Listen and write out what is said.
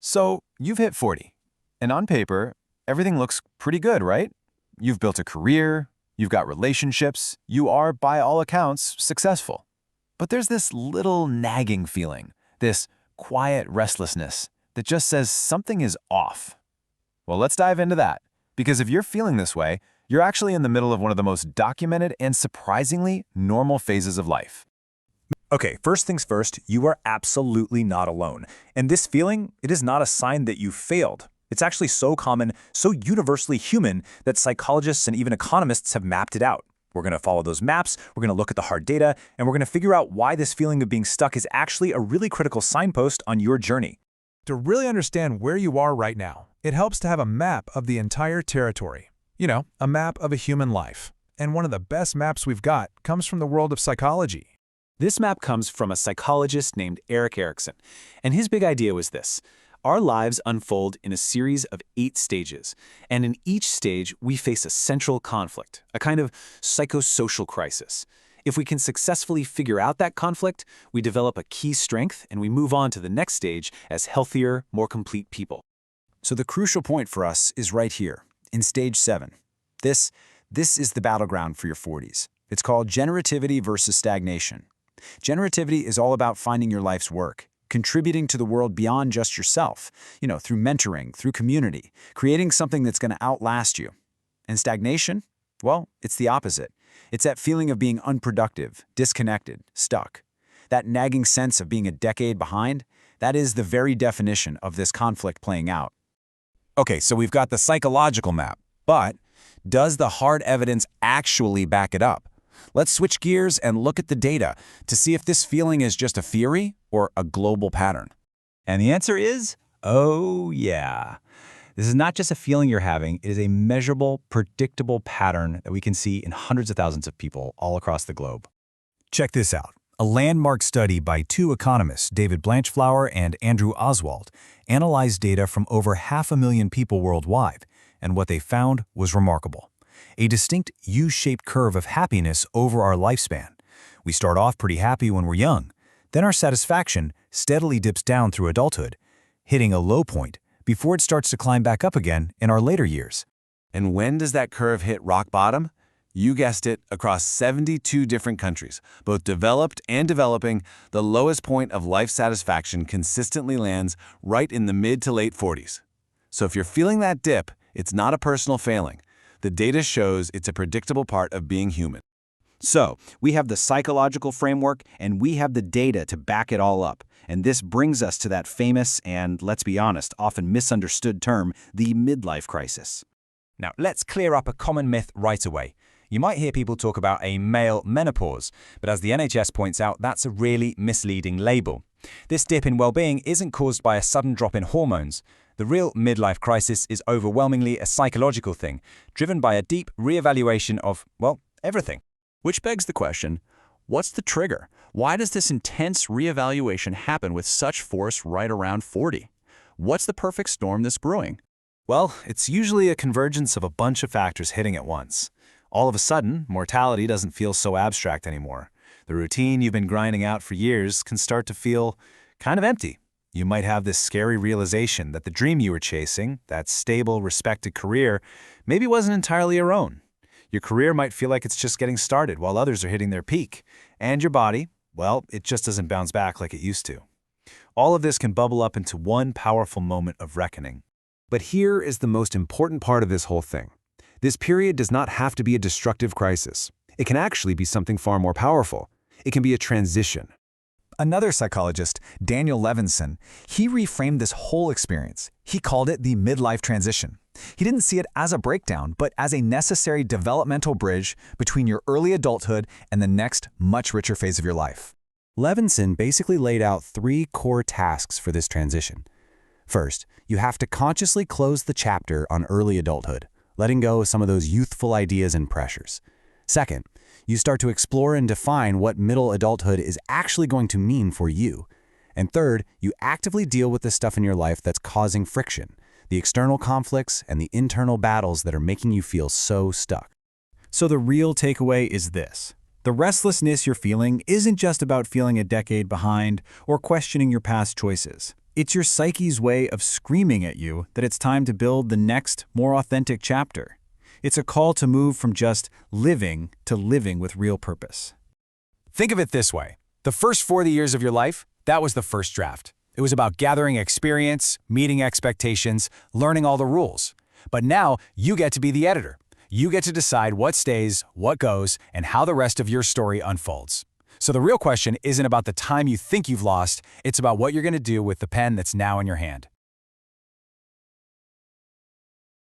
So, you've hit 40, and on paper, everything looks pretty good, right? You've built a career, you've got relationships, you are, by all accounts, successful. But there's this little nagging feeling, this quiet restlessness that just says something is off. Well, let's dive into that, because if you're feeling this way, you're actually in the middle of one of the most documented and surprisingly normal phases of life. Okay, first things first, you are absolutely not alone. And this feeling, it is not a sign that you failed. It's actually so common, so universally human that psychologists and even economists have mapped it out. We're going to follow those maps, we're going to look at the hard data, and we're going to figure out why this feeling of being stuck is actually a really critical signpost on your journey. To really understand where you are right now, it helps to have a map of the entire territory. A map of a human life. And one of the best maps we've got comes from the world of psychology. This map comes from a psychologist named Erik Erikson, and his big idea was this. Our lives unfold in a series of 8 stages, and in each stage we face a central conflict, a kind of psychosocial crisis. If we can successfully figure out that conflict, we develop a key strength and we move on to the next stage as healthier, more complete people. So the crucial point for us is right here, in stage 7. This is the battleground for your 40s. It's called generativity versus stagnation. Generativity is all about finding your life's work, contributing to the world beyond just yourself, through mentoring, through community, creating something that's going to outlast you. And stagnation? Well, it's the opposite. It's that feeling of being unproductive, disconnected, stuck. That nagging sense of being a decade behind, that is the very definition of this conflict playing out. Okay, so we've got the psychological map, but does the hard evidence actually back it up? Let's switch gears and look at the data to see if this feeling is just a theory or a global pattern. And the answer is, oh yeah. This is not just a feeling you're having, it is a measurable, predictable pattern that we can see in hundreds of thousands of people all across the globe. Check this out. A landmark study by 2 economists, David Blanchflower and Andrew Oswald, analyzed data from over 500,000 people worldwide, and what they found was remarkable. A distinct U-shaped curve of happiness over our lifespan. We start off pretty happy when we're young. Then our satisfaction steadily dips down through adulthood, hitting a low point before it starts to climb back up again in our later years. And when does that curve hit rock bottom? You guessed it, across 72 different countries, both developed and developing, the lowest point of life satisfaction consistently lands right in the mid to late 40s. So if you're feeling that dip, it's not a personal failing. The data shows it's a predictable part of being human. So, we have the psychological framework and we have the data to back it all up. And this brings us to that famous and, let's be honest, often misunderstood term, the midlife crisis. Now, let's clear up a common myth right away. You might hear people talk about a male menopause, but as the NHS points out, that's a really misleading label. This dip in well-being isn't caused by a sudden drop in hormones. The real midlife crisis is overwhelmingly a psychological thing, driven by a deep reevaluation of, well, everything. Which begs the question, what's the trigger? Why does this intense reevaluation happen with such force right around 40? What's the perfect storm that's brewing? Well, it's usually a convergence of a bunch of factors hitting at once. All of a sudden, mortality doesn't feel so abstract anymore. The routine you've been grinding out for years can start to feel kind of empty. You might have this scary realization that the dream you were chasing, that stable, respected career, maybe wasn't entirely your own. Your career might feel like it's just getting started while others are hitting their peak. And your body, well, it just doesn't bounce back like it used to. All of this can bubble up into one powerful moment of reckoning. But here is the most important part of this whole thing. This period does not have to be a destructive crisis. It can actually be something far more powerful. It can be a transition. Another psychologist, Daniel Levinson, he reframed this whole experience. He called it the midlife transition. He didn't see it as a breakdown, but as a necessary developmental bridge between your early adulthood and the next, much richer phase of your life. Levinson basically laid out 3 core tasks for this transition. First, you have to consciously close the chapter on early adulthood, letting go of some of those youthful ideas and pressures. Second, you start to explore and define what middle adulthood is actually going to mean for you. And third, you actively deal with the stuff in your life that's causing friction, the external conflicts and the internal battles that are making you feel so stuck. So the real takeaway is this. The restlessness you're feeling isn't just about feeling a decade behind or questioning your past choices. It's your psyche's way of screaming at you that it's time to build the next, more authentic chapter. It's a call to move from just living to living with real purpose. Think of it this way. The first 40 years of your life, that was the first draft. It was about gathering experience, meeting expectations, learning all the rules. But now you get to be the editor. You get to decide what stays, what goes, and how the rest of your story unfolds. So the real question isn't about the time you think you've lost, it's about what you're going to do with the pen that's now in your hand.